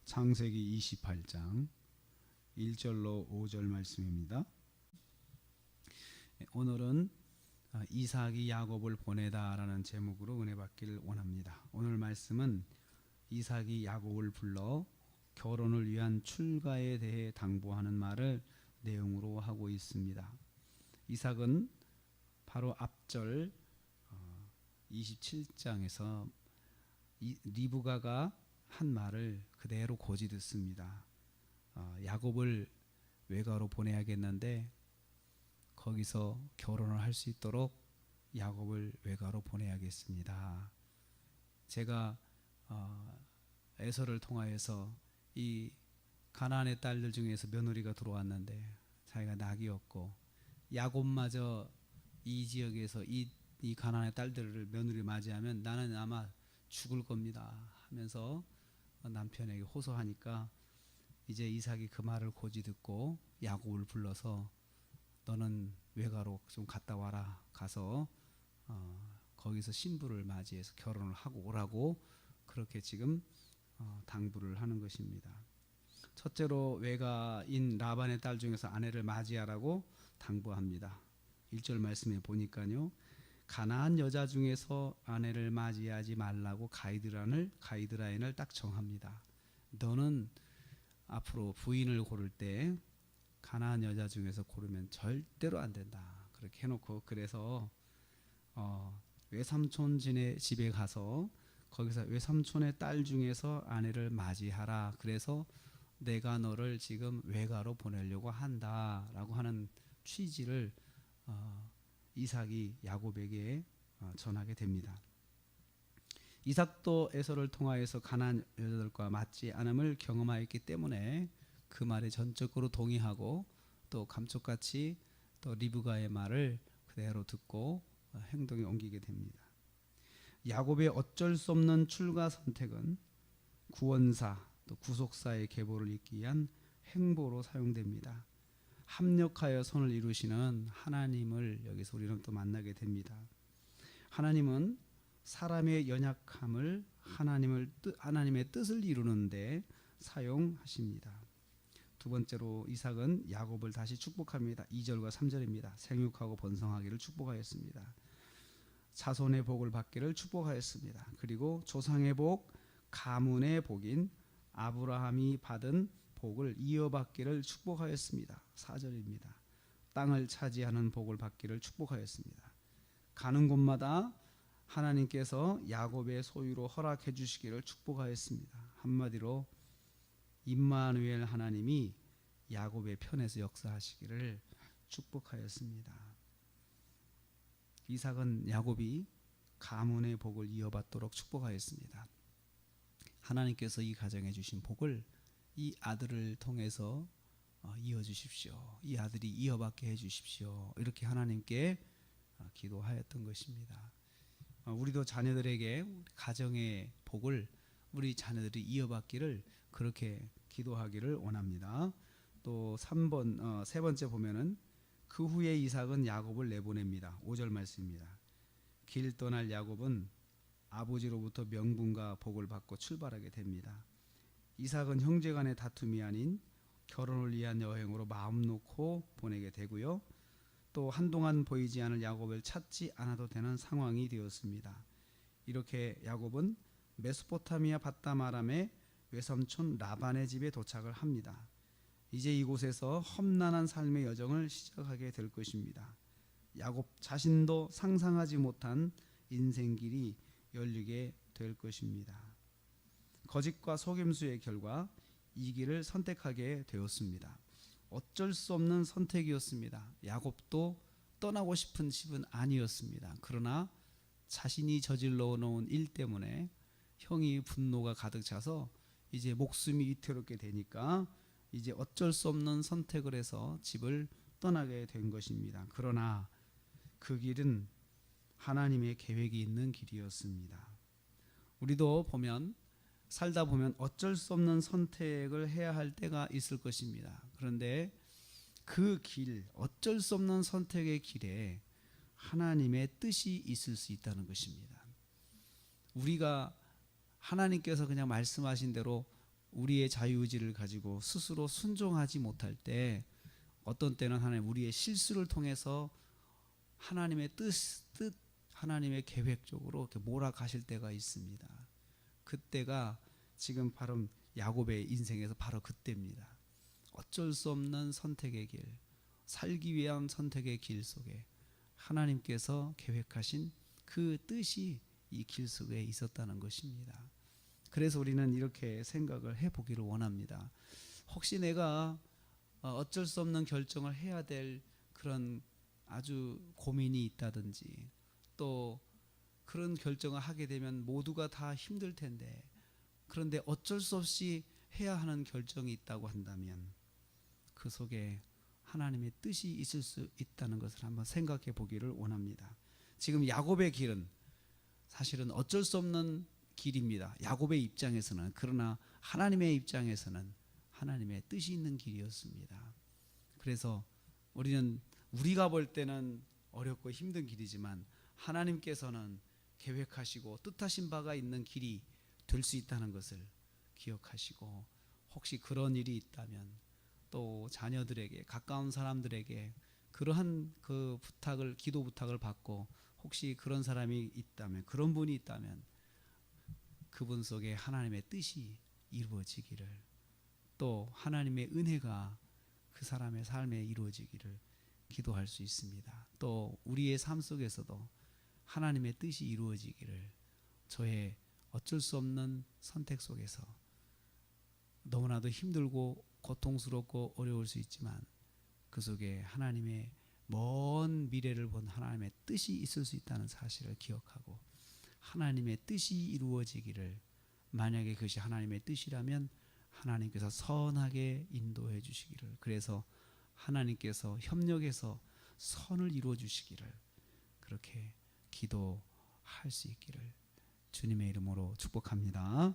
창세기 28장 1절로 5절 말씀입니다. 오늘은 이삭이 야곱을 보내다라는 제목으로 은혜 받기를 원합니다. 오늘 말씀은 이삭이 야곱을 불러 결혼을 위한 출가에 대해 당부하는 말을 내용으로 하고 있습니다. 이삭은 바로 앞절 27장에서 리브가가 한 말을 그대로 고지 듣습니다. 야곱을 외가로 보내야겠는데 거기서 결혼을 할 수 있도록 야곱을 외가로 보내야겠습니다. 제가 에서를 통하여서 이 가나안의 딸들 중에서 며느리가 들어왔는데 자기가 낙이 없고 야곱마저 이 지역에서 이 가나안의 딸들을 며느리 맞이하면 나는 아마 죽을 겁니다 하면서 남편에게 호소하니까 이제 이삭이 그 말을 고지 듣고 야곱을 불러서 너는 외가로 좀 갔다 와라, 가서 거기서 신부를 맞이해서 결혼을 하고 오라고 그렇게 지금 당부를 하는 것입니다. 첫째로 외가인 라반의 딸 중에서 아내를 맞이하라고 당부합니다. 1절 말씀에 보니까요, 가나안 여자 중에서 아내를 맞이하지 말라고 가이드라인을 딱 정합니다. 너는 앞으로 부인을 고를 때 가나안 여자 중에서 고르면 절대로 안 된다, 그렇게 해놓고, 그래서 외삼촌 집에 가서 거기서 외삼촌의 딸 중에서 아내를 맞이하라, 그래서 내가 너를 지금 외가로 보내려고 한다라고 하는 취지를 이삭이 야곱에게 전하게 됩니다. 이삭도 에서를 통하여서 가나안 여자들과 맞지 않음을 경험하였기 때문에 그 말에 전적으로 동의하고 또 감쪽같이 또 리브가의 말을 그대로 듣고 행동에 옮기게 됩니다. 야곱의 어쩔 수 없는 출가 선택은 구원사 또 구속사의 계보를 잇기 위한 행보로 사용됩니다. 합력하여 선을 이루시는 하나님을 여기서 우리는 또 만나게 됩니다. 하나님은 사람의 연약함을 하나님의 뜻을 이루는데 사용하십니다. 두 번째로 이삭은 야곱을 다시 축복합니다. 2절과 3절입니다. 생육하고 번성하기를 축복하였습니다. 자손의 복을 받기를 축복하였습니다. 그리고 조상의 복, 가문의 복인 아브라함이 받은 복을 이어받기를 축복하였습니다. 4절입니다. 땅을 차지하는 복을 받기를 축복하였습니다. 가는 곳마다 하나님께서 야곱의 소유로 허락해 주시기를 축복하였습니다. 한마디로 임마누엘 하나님이 야곱의 편에서 역사하시기를 축복하였습니다. 이삭은 야곱이 가문의 복을 이어받도록 축복하였습니다. 하나님께서 이 가정에 주신 복을 이 아들을 통해서 이어주십시오, 이 아들이 이어받게 해주십시오, 이렇게 하나님께 기도하였던 것입니다. 우리도 자녀들에게 가정의 복을 우리 자녀들이 이어받기를 그렇게 기도하기를 원합니다. 또 세 번째 보면은 그 후에 이삭은 야곱을 내보냅니다. 5절 말씀입니다. 길 떠날 야곱은 아버지로부터 명분과 복을 받고 출발하게 됩니다. 이삭은 형제간의 다툼이 아닌 결혼을 위한 여행으로 마음 놓고 보내게 되고요, 또 한동안 보이지 않을 야곱을 찾지 않아도 되는 상황이 되었습니다. 이렇게 야곱은 메소포타미아 밧다마람의 외삼촌 라반의 집에 도착을 합니다. 이제 이곳에서 험난한 삶의 여정을 시작하게 될 것입니다. 야곱 자신도 상상하지 못한 인생길이 열리게 될 것입니다. 거짓과 속임수의 결과 이 길을 선택하게 되었습니다. 어쩔 수 없는 선택이었습니다. 야곱도 떠나고 싶은 집은 아니었습니다. 그러나 자신이 저질러 놓은 일 때문에 형이 분노가 가득 차서 이제 목숨이 위태롭게 되니까 이제 어쩔 수 없는 선택을 해서 집을 떠나게 된 것입니다. 그러나 그 길은 하나님의 계획이 있는 길이었습니다. 우리도 살다 보면 어쩔 수 없는 선택을 해야 할 때가 있을 것입니다. 그런데 그 길, 어쩔 수 없는 선택의 길에 하나님의 뜻이 있을 수 있다는 것입니다. 우리가 하나님께서 그냥 말씀하신 대로 우리의 자유의지를 가지고 스스로 순종하지 못할 때 어떤 때는 하나님 우리의 실수를 통해서 하나님의 뜻 하나님의 계획적으로 이렇게 몰아가실 때가 있습니다. 그때가 지금 바로 야곱의 인생에서 바로 그때입니다. 어쩔 수 없는 선택의 길, 살기 위한 선택의 길 속에 하나님께서 계획하신 그 뜻이 이 길 속에 있었다는 것입니다. 그래서 우리는 이렇게 생각을 해보기를 원합니다. 혹시 내가 어쩔 수 없는 결정을 해야 될 그런 아주 고민이 있다든지 또 그런 결정을 하게 되면 모두가 다 힘들 텐데 그런데 어쩔 수 없이 해야 하는 결정이 있다고 한다면 그 속에 하나님의 뜻이 있을 수 있다는 것을 한번 생각해 보기를 원합니다. 지금 야곱의 길은 사실은 어쩔 수 없는 길입니다. 야곱의 입장에서는. 그러나 하나님의 입장에서는 하나님의 뜻이 있는 길이었습니다. 그래서 우리가 볼 때는 어렵고 힘든 길이지만 하나님께서는 계획하시고 뜻하신 바가 있는 길이 될 수 있다는 것을 기억하시고 혹시 그런 일이 있다면 또 자녀들에게 가까운 사람들에게 그러한 그 부탁을 기도 부탁을 받고 혹시 그런 사람이 있다면 그런 분이 있다면 그분 속에 하나님의 뜻이 이루어지기를 또 하나님의 은혜가 그 사람의 삶에 이루어지기를 기도할 수 있습니다. 또 우리의 삶 속에서도 하나님의 뜻이 이루어지기를 저의 어쩔 수 없는 선택 속에서 너무나도 힘들고 고통스럽고 어려울 수 있지만 그 속에 하나님의 먼 미래를 본 하나님의 뜻이 있을 수 있다는 사실을 기억하고 하나님의 뜻이 이루어지기를 만약에 그것이 하나님의 뜻이라면 하나님께서 선하게 인도해 주시기를 그래서 하나님께서 협력해서 선을 이루어 주시기를 그렇게 기도할 수 있기를 주님의 이름으로 축복합니다.